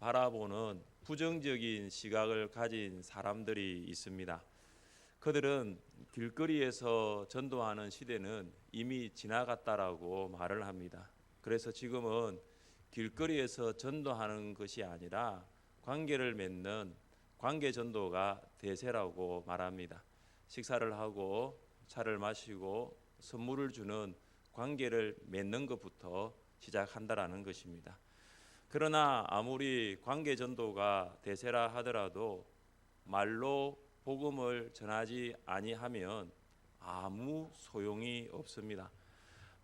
바라보는 부정적인 시각을 가진 사람들이 있습니다. 그들은 길거리에서 전도하는 시대는 이미 지나갔다라고 말을 합니다. 그래서 지금은 길거리에서 전도하는 것이 아니라 관계를 맺는 관계 전도가 대세라고 말합니다. 식사를 하고 차를 마시고 선물을 주는 관계를 맺는 것부터 시작한다라는 것입니다. 그러나 아무리 관계 전도가 대세라 하더라도 말로 복음을 전하지 아니하면 아무 소용이 없습니다.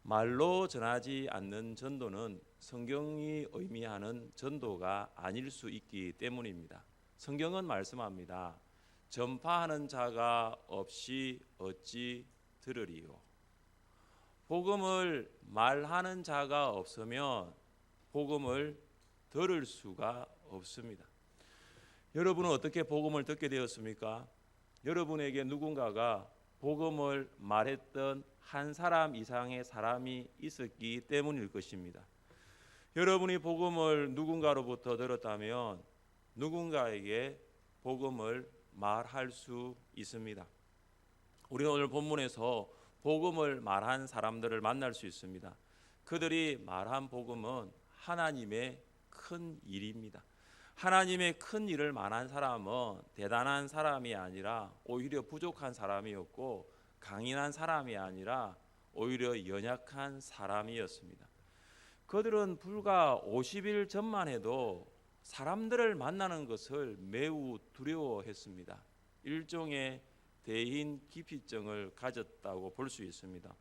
말로 전하지 않는 전도는 성경이 의미하는 전도가 아닐 수 있기 때문입니다. 성경은 말씀합니다. 전파하는 자가 없이 어찌 들으리요. 복음을 말하는 자가 없으면 복음을 들을 수가 없습니다. 여러분은 어떻게 복음을 듣게 되었습니까? 여러분에게 누군가가 복음을 말했던 한 사람 이상의 사람이 있었기 때문일 것입니다. 여러분이 복음을 누군가로부터 들었다면 누군가에게 복음을 말할 수 있습니다. 우리는 오늘 본문에서 복음을 말한 사람들을 만날 수 있습니다. 그들이 말한 복음은 하나님의 큰 일입니다. 하나님의 큰 일을 말한 사람은 대단한 사람이 아니라 오히려 부족한 사람이었고, 강인한 사람이 아니라 오히려 연약한 사람이었습니다. 그들은 불과 50일 전만 해도 사람들을 만나는 것을 매우 두려워했습니다. 일종의 대인 기피증을 가졌다고 볼 수 있습니다.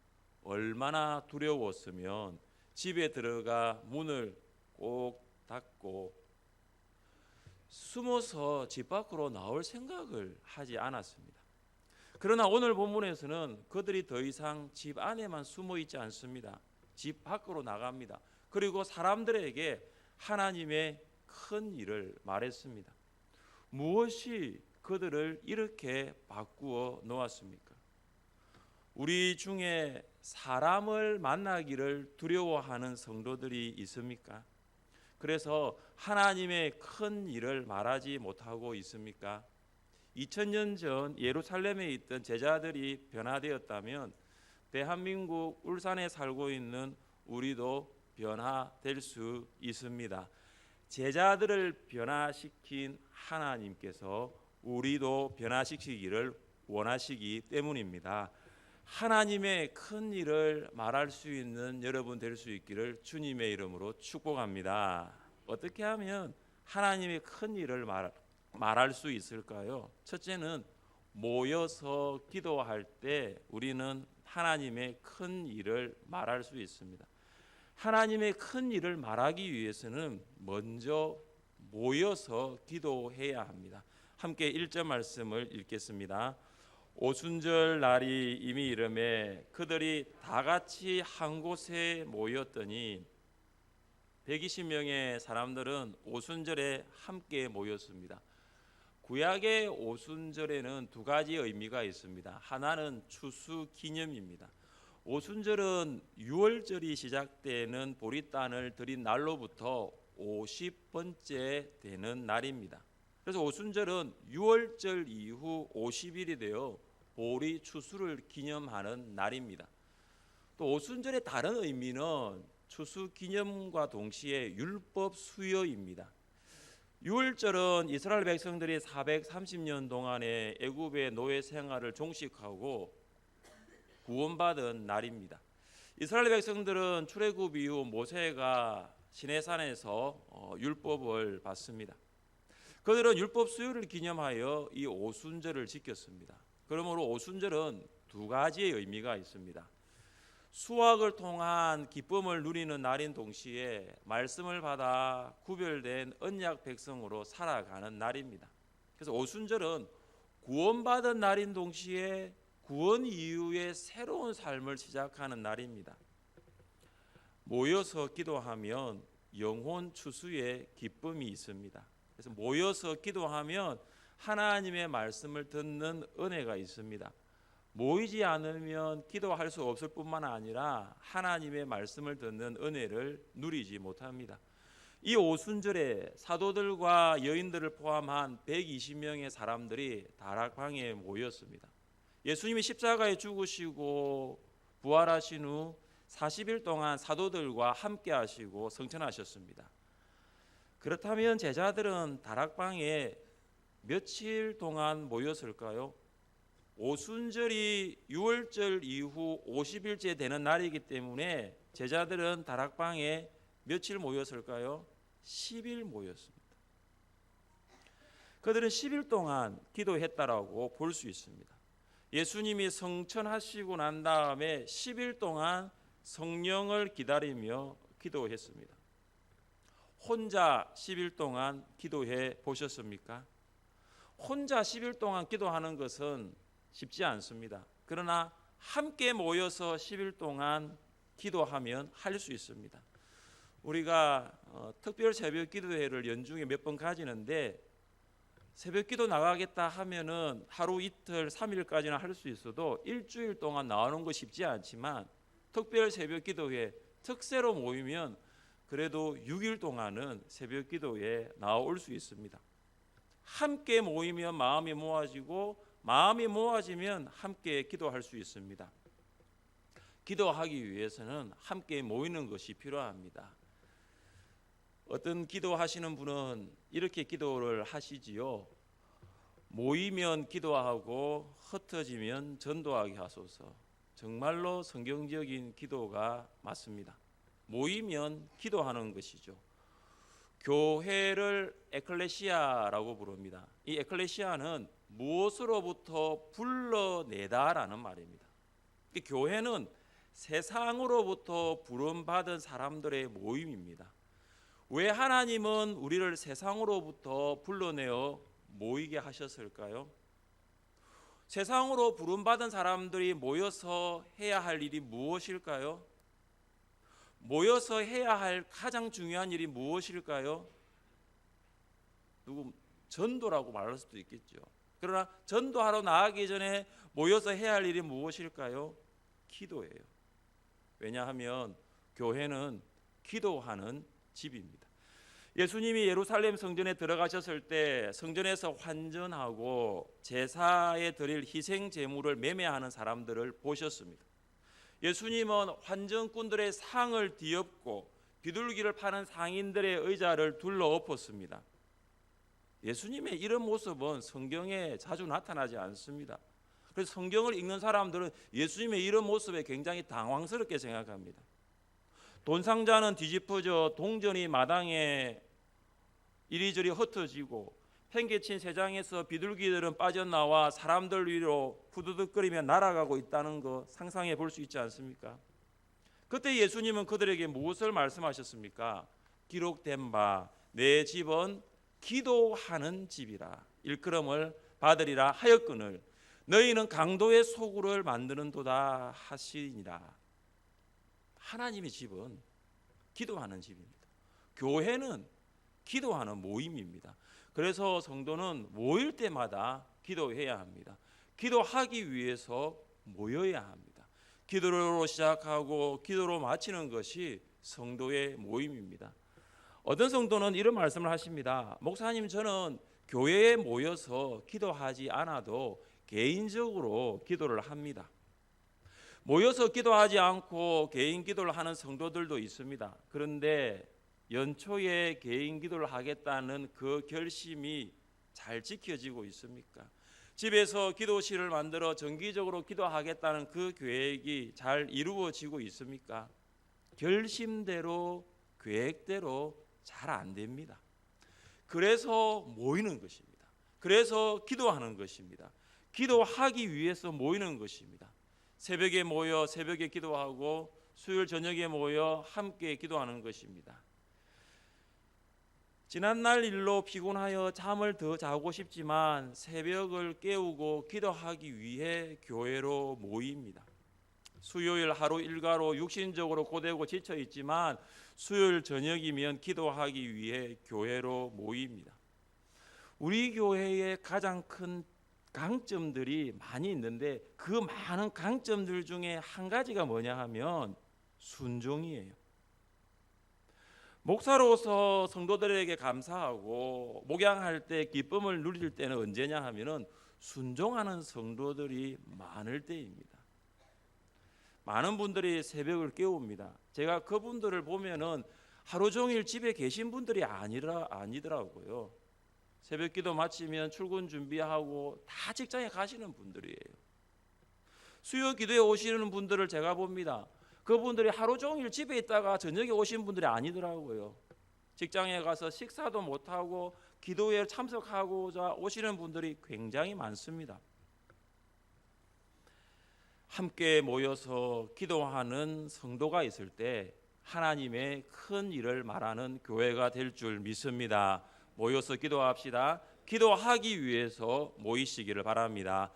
얼마나 두려웠으면 집에 들어가 문을 꼭 닫고 숨어서 집 밖으로 나올 생각을 하지 않았습니다. 그러나 오늘 본문에서는 그들이 더 이상 집 안에만 숨어 있지 않습니다. 집 밖으로 나갑니다. 그리고 사람들에게 하나님의 큰 일을 말했습니다. 무엇이 그들을 이렇게 바꾸어 놓았습니까? 우리 중에 사람을 만나기를 두려워하는 성도들이 있습니까? 그래서 하나님의 큰 일을 말하지 못하고 있습니까? 2000년 전 예루살렘에 있던 제자들이 변화되었다면 대한민국 울산에 살고 있는 우리도 변화될 수 있습니다. 제자들을 변화시킨 하나님께서 우리도 변화시키기를 원하시기 때문입니다. 하나님의 큰 일을 말할 수 있는 여러분 될 수 있기를 주님의 이름으로 축복합니다. 어떻게 하면 하나님의 큰 일을 말할 수 있을까요? 첫째는 모여서 기도할 때 우리는 하나님의 큰 일을 말할 수 있습니다. 하나님의 큰 일을 말하기 위해서는 먼저 모여서 기도해야 합니다. 함께 1절 말씀을 읽겠습니다. 오순절 날이 이미 이르매 그들이 다 같이 한 곳에 모였더니 120명의 사람들은 오순절에 함께 모였습니다. 구약의 오순절에는 두 가지 의미가 있습니다. 하나는 추수 기념입니다. 오순절은 6월절이 시작되는 보리단을 드린 날로부터 50번째 되는 날입니다. 그래서 오순절은 6월절 이후 50일이 되어 보리 추수를 기념하는 날입니다. 또 오순절의 다른 의미는 추수 기념과 동시에 율법 수여입니다. 6월절은 이스라엘 백성들이 430년 동안의 애굽의 노예 생활을 종식하고 구원받은 날입니다. 이스라엘 백성들은 출애굽 이후 모세가 시내산에서 율법을 받습니다. 그들은 율법 수요를 기념하여 이 오순절을 지켰습니다. 그러므로 오순절은 두 가지의 의미가 있습니다. 수확을 통한 기쁨을 누리는 날인 동시에 말씀을 받아 구별된 언약 백성으로 살아가는 날입니다. 그래서 오순절은 구원받은 날인 동시에 구원 이후의 새로운 삶을 시작하는 날입니다. 모여서 기도하면 영혼 추수의 기쁨이 있습니다. 그래서 모여서 기도하면 하나님의 말씀을 듣는 은혜가 있습니다. 모이지 않으면 기도할 수 없을 뿐만 아니라 하나님의 말씀을 듣는 은혜를 누리지 못합니다. 이 오순절에 사도들과 여인들을 포함한 120명의 사람들이 다락방에 모였습니다. 예수님이 십자가에 죽으시고 부활하신 후 40일 동안 사도들과 함께 하시고 성천하셨습니다. 그렇다면 제자들은 다락방에 며칠 동안 모였을까요? 오순절이 유월절 이후 50일째 되는 날이기 때문에 제자들은 다락방에 며칠 모였을까요? 10일 모였습니다. 그들은 10일 동안 기도했다라고 볼 수 있습니다. 예수님이 성천하시고 난 다음에 10일 동안 성령을 기다리며 기도했습니다. 혼자 10일 동안 기도해 보셨습니까? 혼자 10일 동안 기도하는 것은 쉽지 않습니다. 그러나 함께 모여서 10일 동안 기도하면 할 수 있습니다. 우리가 특별 새벽 기도회를 연중에 몇 번 가지는데 새벽 기도 나가겠다 하면은 하루 이틀 3일까지는 할 수 있어도 일주일 동안 나오는 거 쉽지 않지만 특별 새벽 기도회 특세로 모이면 그래도 6일 동안은 새벽 기도에 나올 수 있습니다. 함께 모이면 마음이 모아지고 마음이 모아지면 함께 기도할 수 있습니다. 기도하기 위해서는 함께 모이는 것이 필요합니다. 어떤 기도하시는 분은 이렇게 기도를 하시지요. 모이면 기도하고 흩어지면 전도하게 하소서. 정말로 성경적인 기도가 맞습니다. 모이면 기도하는 것이죠. 교회를 에클레시아라고 부릅니다. 이 에클레시아는 무엇으로부터 불러내다라는 말입니다. 교회는 세상으로부터 부름받은 사람들의 모임입니다. 왜 하나님은 우리를 세상으로부터 불러내어 모이게 하셨을까요? 세상으로 부름받은 사람들이 모여서 해야 할 일이 무엇일까요? 모여서 해야 할 가장 중요한 일이 무엇일까요? 전도라고 말할 수도 있겠죠. 그러나 전도하러 나가기 전에 모여서 해야 할 일이 무엇일까요? 기도예요. 왜냐하면 교회는 기도하는 집입니다. 예수님이 예루살렘 성전에 들어가셨을 때 성전에서 환전하고 제사에 드릴 희생 제물을 매매하는 사람들을 보셨습니다. 예수님은 환전꾼들의 상을 뒤엎고 비둘기를 파는 상인들의 의자를 둘러엎었습니다. 예수님의 이런 모습은 성경에 자주 나타나지 않습니다. 그래서 성경을 읽는 사람들은 예수님의 이런 모습에 굉장히 당황스럽게 생각합니다. 돈 상자는 뒤집어져 동전이 마당에 이리저리 흩어지고 팽개친 세상에서 비둘기들은 빠져나와 사람들 위로 후두둑거리며 날아가고 있다는 거 상상해 볼 수 있지 않습니까? 그때 예수님은 그들에게 무엇을 말씀하셨습니까? 기록된 바 내 집은 기도하는 집이라 일컬음을 받으리라 하였거늘 너희는 강도의 소굴을 만드는도다 하시니라. 하나님의 집은 기도하는 집입니다. 교회는 기도하는 모임입니다. 그래서 성도는 모일 때마다 기도해야 합니다. 기도하기 위해서 모여야 합니다. 기도로 시작하고 기도로 마치는 것이 성도의 모임입니다. 어떤 성도는 이런 말씀을 하십니다. 목사님, 저는 교회에 모여서 기도하지 않아도 개인적으로 기도를 합니다. 모여서 기도하지 않고 개인 기도를 하는 성도들도 있습니다. 그런데 연초에 개인 기도를 하겠다는 그 결심이 잘 지켜지고 있습니까? 집에서 기도실을 만들어 정기적으로 기도하겠다는 그 계획이 잘 이루어지고 있습니까? 결심대로 계획대로 잘 안 됩니다. 그래서 모이는 것입니다. 그래서 기도하는 것입니다. 기도하기 위해서 모이는 것입니다. 새벽에 모여 새벽에 기도하고 수요일 저녁에 모여 함께 기도하는 것입니다. 지난날 일로 피곤하여 잠을 더 자고 싶지만 새벽을 깨우고 기도하기 위해 교회로 모입니다. 수요일 하루 일과로 육신적으로 고되고 지쳐 있지만 수요일 저녁이면 기도하기 위해 교회로 모입니다. 우리 교회의 가장 큰 강점들이 많이 있는데 그 많은 강점들 중에 한 가지가 뭐냐 하면 순종이에요. 목사로서 성도들에게 감사하고 목양할 때 기쁨을 누릴 때는 언제냐 하면은 순종하는 성도들이 많을 때입니다. 많은 분들이 새벽을 깨웁니다. 제가 그분들을 보면은 하루 종일 집에 계신 분들이 아니더라고요. 새벽 기도 마치면 출근 준비하고 다 직장에 가시는 분들이에요. 수요 기도에 오시는 분들을 제가 봅니다. 그분들이 하루 종일 집에 있다가 저녁에 오신 분들이 아니더라고요. 직장에 가서 식사도 못하고 기도에 참석하고자 오시는 분들이 굉장히 많습니다. 함께 모여서 기도하는 성도가 있을 때 하나님의 큰 일을 말하는 교회가 될 줄 믿습니다. 모여서 기도합시다. 기도하기 위해서 모이시기를 바랍니다.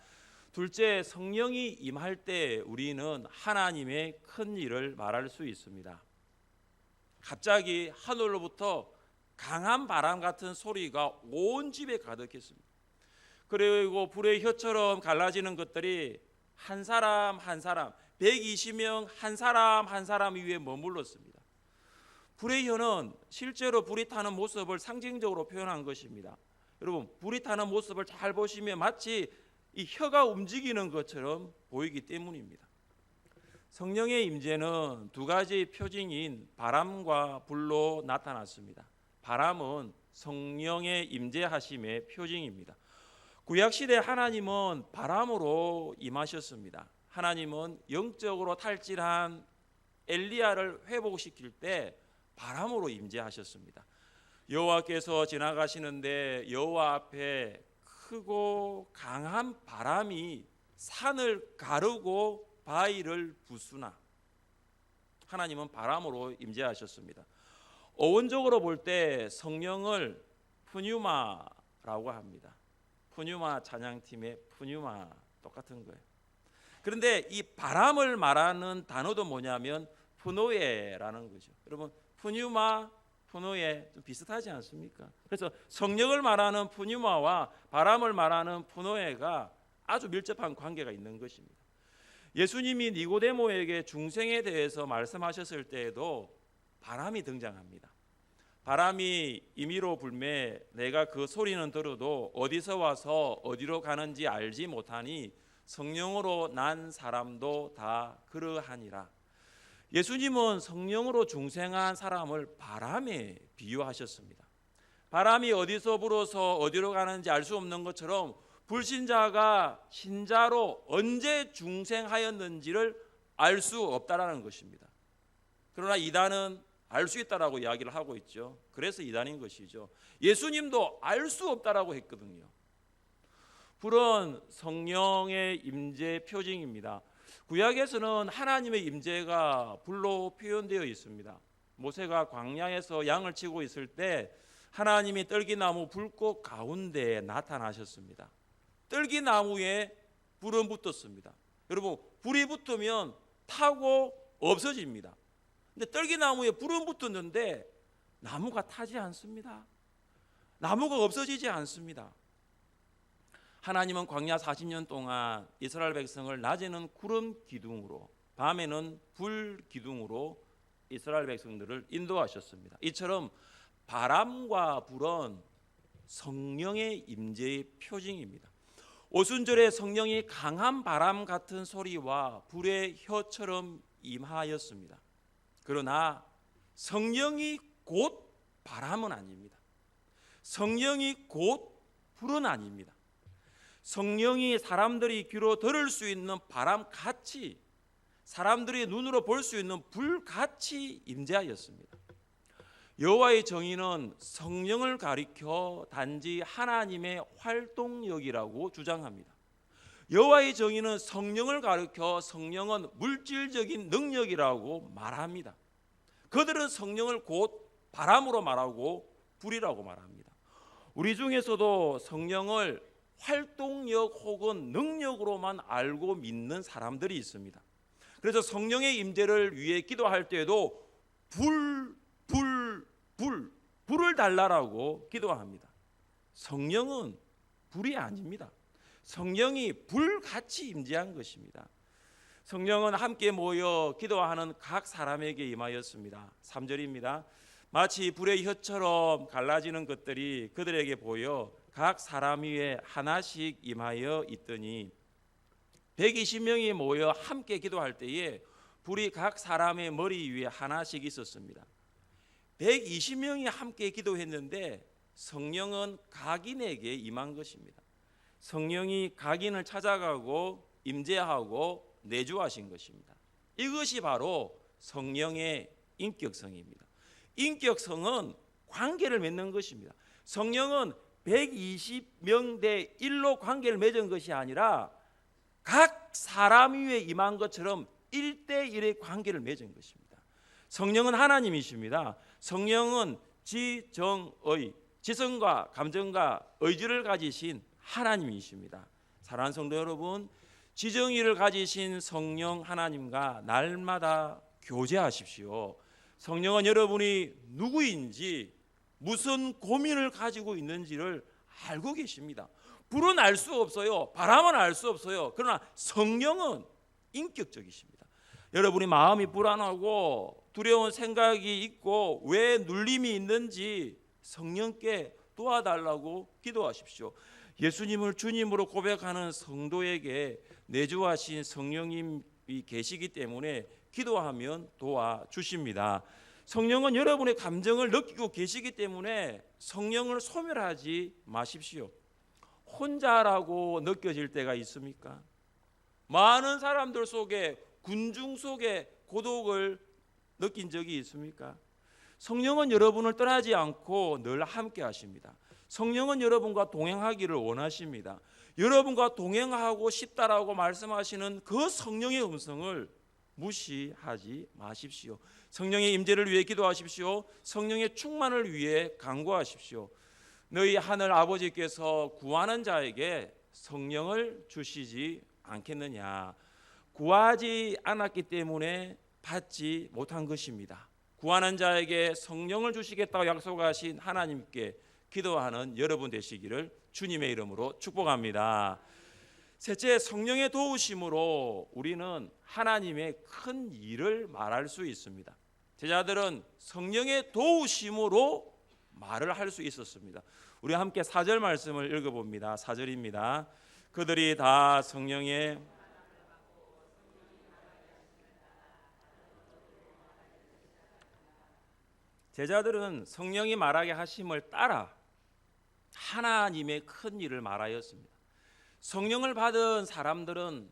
둘째, 성령이 임할 때 우리는 하나님의 큰 일을 말할 수 있습니다. 갑자기 하늘로부터 강한 바람 같은 소리가 온 집에 가득했습니다. 그리고 불의 혀처럼 갈라지는 것들이 한 사람 한 사람 120명 한 사람 위에 머물렀습니다. 불의 혀는 실제로 불이 타는 모습을 상징적으로 표현한 것입니다. 여러분, 불이 타는 모습을 잘 보시면 마치 이 혀가 움직이는 것처럼 보이기 때문입니다. 성령의 임재는 두 가지 표징인 바람과 불로 나타났습니다. 바람은 성령의 임재하심의 표징입니다. 구약시대 하나님은 바람으로 임하셨습니다. 하나님은 영적으로 탈진한 엘리야를 회복시킬 때 바람으로 임재하셨습니다. 여호와께서 지나가시는데 여호와 앞에 크고 강한 바람이 산을 가르고 바위를 부수나 하나님은 바람으로 임재하셨습니다. 어원적으로 볼 때 성령을 푸뉴마라고 합니다. 푸뉴마 찬양팀의 푸뉴마 똑같은 거예요. 그런데 이 바람을 말하는 단어도 뭐냐면 푸노에라는 거죠. 여러분, 푸뉴마 푸노에 좀 비슷하지 않습니까? 그래서 성령을 말하는 푸뉴마와 바람을 말하는 푸노에가 아주 밀접한 관계가 있는 것입니다. 예수님이 니고데모에게 중생에 대해서 말씀하셨을 때에도 바람이 등장합니다. 바람이 임의로 불매 내가 그 소리는 들어도 어디서 와서 어디로 가는지 알지 못하니 성령으로 난 사람도 다 그러하니라. 예수님은 성령으로 중생한 사람을 바람에 비유하셨습니다. 바람이 어디서 불어서 어디로 가는지 알 수 없는 것처럼 불신자가 신자로 언제 중생하였는지를 알 수 없다라는 것입니다. 그러나 이단은 알 수 있다라고 이야기를 하고 있죠. 그래서 이단인 것이죠. 예수님도 알 수 없다라고 했거든요. 불은 성령의 임재 표징입니다. 구약에서는 하나님의 임재가 불로 표현되어 있습니다. 모세가 광야에서 양을 치고 있을 때 하나님이 떨기나무 불꽃 가운데에 나타나셨습니다. 떨기나무에 불은 붙었습니다. 여러분, 불이 붙으면 타고 없어집니다. 근데 떨기나무에 불은 붙었는데 나무가 타지 않습니다. 나무가 없어지지 않습니다. 하나님은 광야 40년 동안 이스라엘 백성을 낮에는 구름 기둥으로 밤에는 불 기둥으로 이스라엘 백성들을 인도하셨습니다. 이처럼 바람과 불은 성령의 임재의 표징입니다. 오순절에 성령이 강한 바람 같은 소리와 불의 혀처럼 임하였습니다. 그러나 성령이 곧 바람은 아닙니다. 성령이 곧 불은 아닙니다. 성령이 사람들이 귀로 들을 수 있는 바람같이 사람들이 눈으로 볼 수 있는 불같이 임재하였습니다. 여호와의 정의는 성령을 가리켜 단지 하나님의 활동력이라고 주장합니다. 여호와의 정의는 성령을 가리켜 성령은 물질적인 능력이라고 말합니다. 그들은 성령을 곧 바람으로 말하고 불이라고 말합니다. 우리 중에서도 성령을 활동력 혹은 능력으로만 알고 믿는 사람들이 있습니다. 그래서 성령의 임재를 위해 기도할 때에도 불을 달라라고 기도합니다. 성령은 불이 아닙니다. 성령이 불같이 임재한 것입니다. 성령은 함께 모여 기도하는 각 사람에게 임하였습니다. 3절입니다. 마치 불의 혀처럼 갈라지는 것들이 그들에게 보여 각 사람 위에 하나씩 임하여 있더니 120명이 모여 함께 기도할 때에 불이 각 사람의 머리 위에 하나씩 있었습니다. 120명이 함께 기도했는데 성령은 각인에게 임한 것입니다. 성령이 각인을 찾아가고 임재하고 내주하신 것입니다. 이것이 바로 성령의 인격성입니다. 인격성은 관계를 맺는 것입니다. 성령은 120명 대 1로 관계를 맺은 것이 아니라 각 사람 위에 임한 것처럼 1대1의 관계를 맺은 것입니다. 성령은 하나님이십니다. 성령은 지정의, 지성과 감정과 의지를 가지신 하나님이십니다. 사랑하는 성도 여러분, 지정의를 가지신 성령 하나님과 날마다 교제하십시오. 성령은 여러분이 누구인지 무슨 고민을 가지고 있는지를 알고 계십니다. 불은 알 수 없어요. 바람은 알 수 없어요. 그러나 성령은 인격적이십니다. 여러분이 마음이 불안하고 두려운 생각이 있고 왜 눌림이 있는지 성령께 도와달라고 기도하십시오. 예수님을 주님으로 고백하는 성도에게 내주하신 성령님이 계시기 때문에 기도하면 도와주십니다. 성령은 여러분의 감정을 느끼고 계시기 때문에 성령을 소멸하지 마십시오. 혼자라고 느껴질 때가 있습니까? 많은 사람들 속에, 군중 속에 고독을 느낀 적이 있습니까? 성령은 여러분을 떠나지 않고 늘 함께 하십니다. 성령은 여러분과 동행하기를 원하십니다. 여러분과 동행하고 싶다라고 말씀하시는 그 성령의 음성을 무시하지 마십시오. 성령의 임재를 위해 기도하십시오. 성령의 충만을 위해 간구하십시오. 너희 하늘 아버지께서 구하는 자에게 성령을 주시지 않겠느냐. 구하지 않았기 때문에 받지 못한 것입니다. 구하는 자에게 성령을 주시겠다고 약속하신 하나님께 기도하는 여러분 되시기를 주님의 이름으로 축복합니다. 셋째, 성령의 도우심으로 우리는 하나님의 큰 일을 말할 수 있습니다. 제자들은 성령의 도우심으로 말을 할 수 있었습니다. 우리 함께 4절 말씀을 읽어봅니다. 4절입니다. 그들이 다 성령의 제자들은 성령이 말하게 하심을 따라 하나님의 큰 일을 말하였습니다. 성령을 받은 사람들은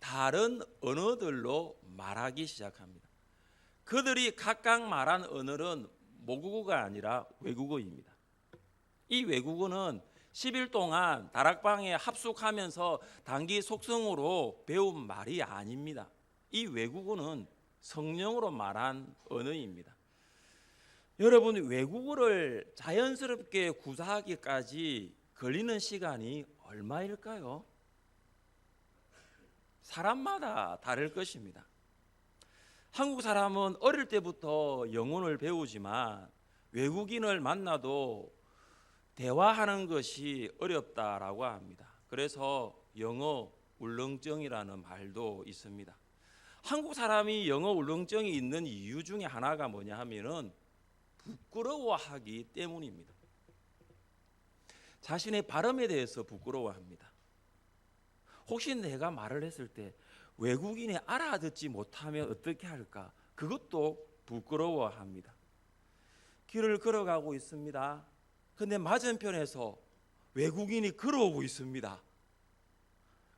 다른 언어들로 말하기 시작합니다. 그들이 각각 말한 언어는 모국어가 아니라 외국어입니다. 이 외국어는 10일 동안 다락방에 합숙하면서 단기 속성으로 배운 말이 아닙니다. 이 외국어는 성령으로 말한 언어입니다. 여러분, 외국어를 자연스럽게 구사하기까지 걸리는 시간이 얼마일까요? 사람마다 다를 것입니다. 한국 사람은 어릴 때부터 영어를 배우지만 외국인을 만나도 대화하는 것이 어렵다라고 합니다. 그래서 영어 울렁증이라는 말도 있습니다. 한국 사람이 영어 울렁증이 있는 이유 중에 하나가 뭐냐 하면은 부끄러워하기 때문입니다. 자신의 발음에 대해서 부끄러워합니다. 혹시 내가 말을 했을 때 외국인이 알아듣지 못하면 어떻게 할까? 그것도 부끄러워합니다. 길을 걸어가고 있습니다. 근데 맞은편에서 외국인이 걸어오고 있습니다.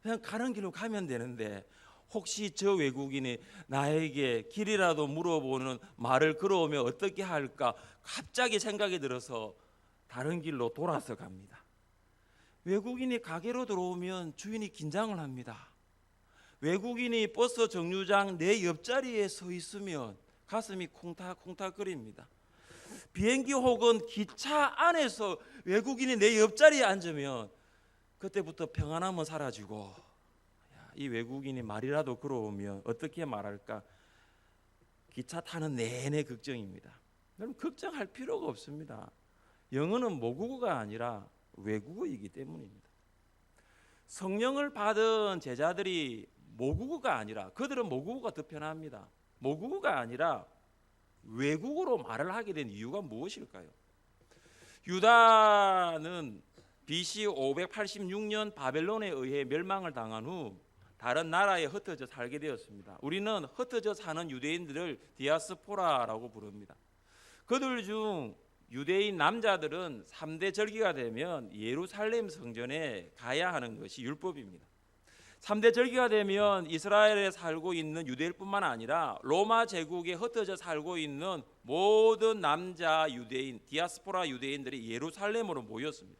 그냥 가는 길로 가면 되는데 혹시 저 외국인이 나에게 길이라도 물어보는 말을 걸어오면 어떻게 할까? 갑자기 생각이 들어서 다른 길로 돌아서 갑니다. 외국인이 가게로 들어오면 주인이 긴장을 합니다. 외국인이 버스 정류장 내 옆자리에 서 있으면 가슴이 콩닥콩닥거립니다. 비행기 혹은 기차 안에서 외국인이 내 옆자리에 앉으면 그때부터 평안함은 사라지고 이 외국인이 말이라도 걸어오면 어떻게 말할까? 기차 타는 내내 걱정입니다. 여러분, 걱정할 필요가 없습니다. 영어는 모국어가 아니라 외국어이기 때문입니다. 성령을 받은 제자들이 모국어가 아니라, 그들은 모국어가 더 편합니다. 모국어가 아니라 외국어로 말을 하게 된 이유가 무엇일까요? 유다는 BC 586년 바벨론에 의해 멸망을 당한 후 다른 나라에 흩어져 살게 되었습니다. 우리는 흩어져 사는 유대인들을 디아스포라라고 부릅니다. 그들 중 유대인 남자들은 3대 절기가 되면 예루살렘 성전에 가야 하는 것이 율법입니다. 3대 절기가 되면 이스라엘에 살고 있는 유대인뿐만 아니라 로마 제국에 흩어져 살고 있는 모든 남자 유대인, 디아스포라 유대인들이 예루살렘으로 모였습니다.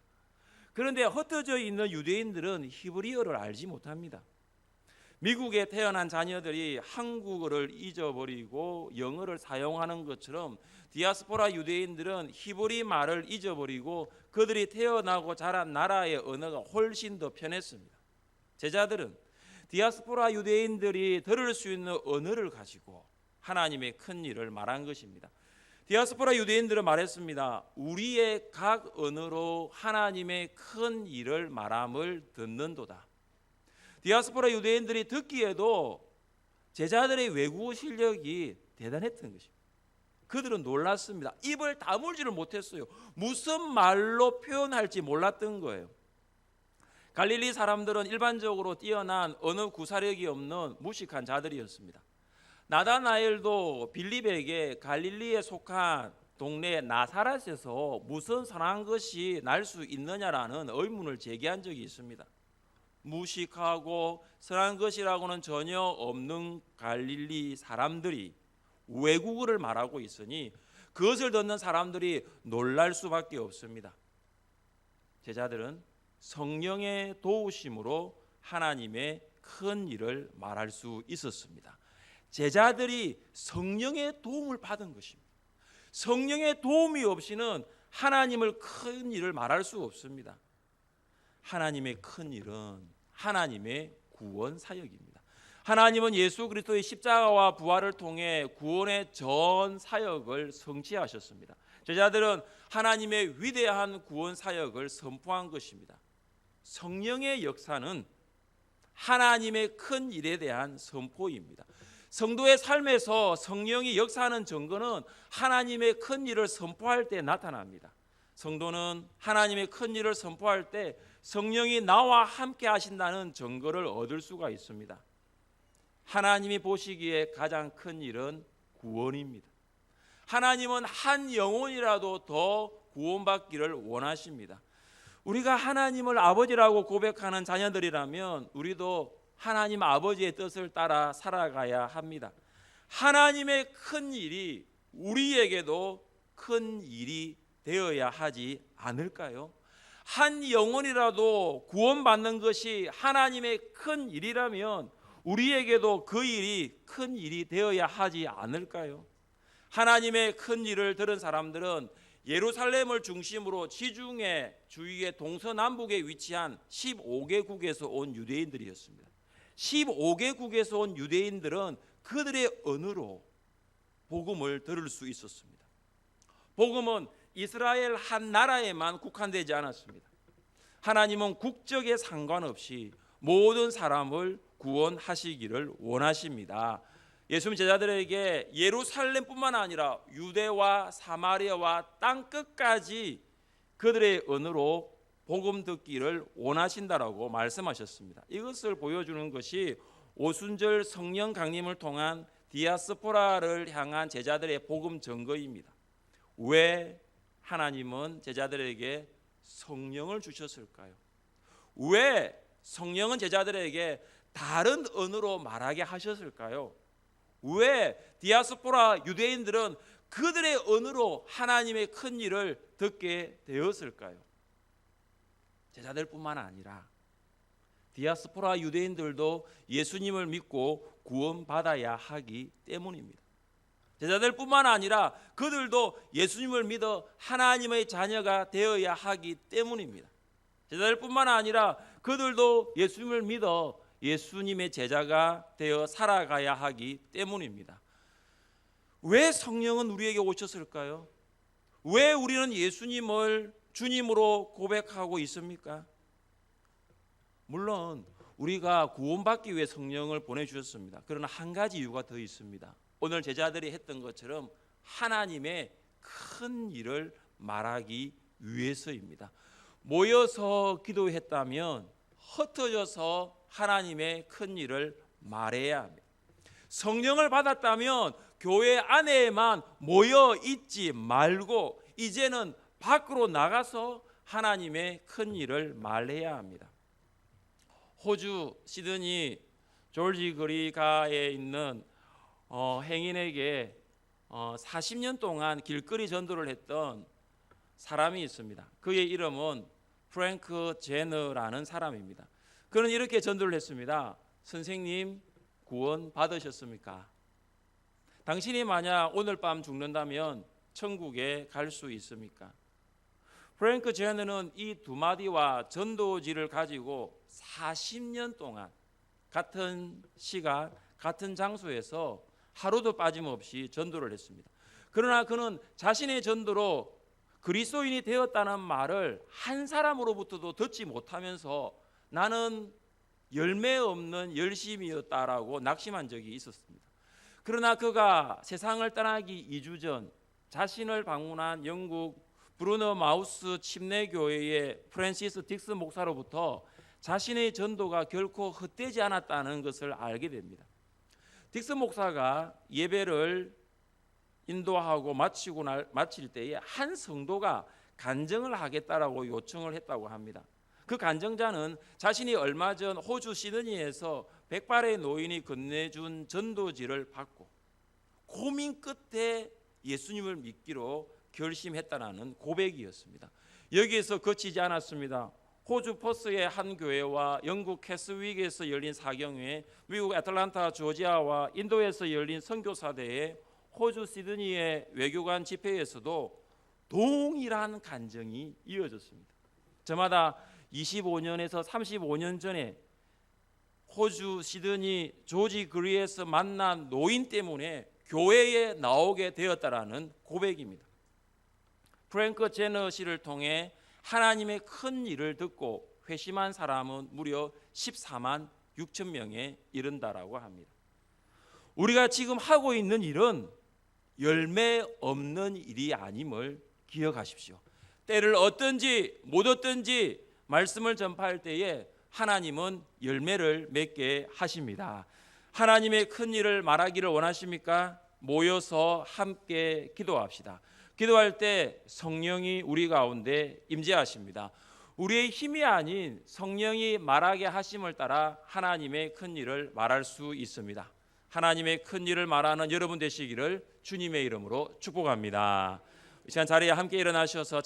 그런데 흩어져 있는 유대인들은 히브리어를 알지 못합니다. 미국에 태어난 자녀들이 한국어를 잊어버리고 영어를 사용하는 것처럼 디아스포라 유대인들은 히브리 말을 잊어버리고 그들이 태어나고 자란 나라의 언어가 훨씬 더 편했습니다. 제자들은 디아스포라 유대인들이 들을 수 있는 언어를 가지고 하나님의 큰 일을 말한 것입니다. 디아스포라 유대인들은 말했습니다. 우리의 각 언어로 하나님의 큰 일을 말함을 듣는도다. 디아스포라 유대인들이 듣기에도 제자들의 외국어 실력이 대단했던 것입니다. 그들은 놀랐습니다. 입을 다물지를 못했어요. 무슨 말로 표현할지 몰랐던 거예요. 갈릴리 사람들은 일반적으로 뛰어난 언어 구사력이 없는 무식한 자들이었습니다. 나다나엘도 빌립에게 갈릴리에 속한 동네 나사렛에서 무슨 선한 것이 날 수 있느냐라는 의문을 제기한 적이 있습니다. 무식하고 선한 것이라고는 전혀 없는 갈릴리 사람들이 외국어를 말하고 있으니 그것을 듣는 사람들이 놀랄 수밖에 없습니다. 제자들은 성령의 도우심으로 하나님의 큰 일을 말할 수 있었습니다. 제자들이 성령의 도움을 받은 것입니다. 성령의 도움이 없이는 하나님을 큰 일을 말할 수 없습니다. 하나님의 큰 일은 하나님의 구원 사역입니다. 하나님은 예수 그리스도의 십자가와 부활을 통해 구원의 전 사역을 성취하셨습니다. 제자들은 하나님의 위대한 구원 사역을 선포한 것입니다. 성령의 역사는 하나님의 큰 일에 대한 선포입니다. 성도의 삶에서 성령이 역사하는 증거는 하나님의 큰 일을 선포할 때 나타납니다. 성도는 하나님의 큰 일을 선포할 때 성령이 나와 함께 하신다는 증거를 얻을 수가 있습니다. 하나님이 보시기에 가장 큰 일은 구원입니다. 하나님은 한 영혼이라도 더 구원받기를 원하십니다. 우리가 하나님을 아버지라고 고백하는 자녀들이라면 우리도 하나님 아버지의 뜻을 따라 살아가야 합니다. 하나님의 큰 일이 우리에게도 큰 일이 되어야 하지 않을까요? 한 영혼이라도 구원받는 것이 하나님의 큰 일이라면 우리에게도 그 일이 큰 일이 되어야 하지 않을까요? 하나님의 큰 일을 들은 사람들은 예루살렘을 중심으로 지중해 주위의 동서남북에 위치한 15개국에서 온 유대인들이었습니다. 15개국에서 온 유대인들은 그들의 언어로 복음을 들을 수 있었습니다. 복음은 이스라엘 한 나라에만 국한되지 않았습니다. 하나님은 국적에 상관없이 모든 사람을 구원하시기를 원하십니다. 예수님 제자들에게 예루살렘뿐만 아니라 유대와 사마리아와 땅 끝까지 그들의 언어로 복음 듣기를 원하신다라고 말씀하셨습니다. 이것을 보여주는 것이 오순절 성령 강림을 통한 디아스포라를 향한 제자들의 복음 증거입니다. 왜 하나님은 제자들에게 성령을 주셨을까요? 왜 성령은 제자들에게 다른 언어로 말하게 하셨을까요? 왜 디아스포라 유대인들은 그들의 언어로 하나님의 큰 일을 듣게 되었을까요? 제자들뿐만 아니라 디아스포라 유대인들도 예수님을 믿고 구원받아야 하기 때문입니다. 제자들뿐만 아니라 그들도 예수님을 믿어 하나님의 자녀가 되어야 하기 때문입니다. 제자들뿐만 아니라 그들도 예수님을 믿어 예수님의 제자가 되어 살아가야 하기 때문입니다. 왜 성령은 우리에게 오셨을까요? 왜 우리는 예수님을 주님으로 고백하고 있습니까? 물론 우리가 구원받기 위해 성령을 보내주셨습니다. 그러나 한 가지 이유가 더 있습니다. 오늘 제자들이 했던 것처럼 하나님의 큰 일을 말하기 위해서입니다. 모여서 기도했다면 흩어져서 하나님의 큰 일을 말해야 합니다. 성령을 받았다면 교회 안에만 모여 있지 말고 이제는 밖으로 나가서 하나님의 큰 일을 말해야 합니다. 호주 시드니 조지 그리가에 있는 행인에게 40년 동안 길거리 전도를 했던 사람이 있습니다. 그의 이름은 프랭크 제너라는 사람입니다. 그는 이렇게 전도를 했습니다. 선생님, 구원 받으셨습니까? 당신이 만약 오늘 밤 죽는다면 천국에 갈 수 있습니까? 프랭크 제너는 이 두 마디와 전도지를 가지고 40년 동안 같은 시간, 같은 장소에서 하루도 빠짐없이 전도를 했습니다. 그러나 그는 자신의 전도로 그리스도인이 되었다는 말을 한 사람으로부터도 듣지 못하면서 나는 열매 없는 열심이었다라고 낙심한 적이 있었습니다. 그러나 그가 세상을 떠나기 2주 전 자신을 방문한 영국 브루너 마우스 침례교회의 프랜시스 딕스 목사로부터 자신의 전도가 결코 헛되지 않았다는 것을 알게 됩니다. 딕스 목사가 예배를 인도하고 마칠 때에 한 성도가 간증을 하겠다라고 요청을 했다고 합니다. 그 간증자는 자신이 얼마 전 호주 시드니에서 백발의 노인이 건네준 전도지를 받고 고민 끝에 예수님을 믿기로 결심했다는 고백이었습니다. 여기에서 그치지 않았습니다. 호주 퍼스의 한 교회와 영국 캐스윅에서 열린 사경회, 미국 애틀랜타 조지아와 인도에서 열린 선교사대회, 호주 시드니의 외교관 집회에서도 동일한 간증이 이어졌습니다. 저마다 25년에서 35년 전에 호주 시드니 조지 그리에서 만난 노인 때문에 교회에 나오게 되었다라는 고백입니다. 프랭크 제너 씨를 통해 하나님의 큰 일을 듣고 회심한 사람은 무려 14만 6천 명에 이른다라고 합니다. 우리가 지금 하고 있는 일은 열매 없는 일이 아님을 기억하십시오. 때를 얻든지 못 얻든지 말씀을 전파할 때에 하나님은 열매를 맺게 하십니다. 하나님의 큰 일을 말하기를 원하십니까? 모여서 함께 기도합시다. 기도할 때 성령이 우리 가운데 임재하십니다. 우리의 힘이 아닌 성령이 말하게 하심을 따라 하나님의 큰 일을 말할 수 있습니다. 하나님의 큰 일을 말하는 여러분 되시기를 주님의 이름으로 축복합니다. 이 시간 자리에 함께 일어나셔서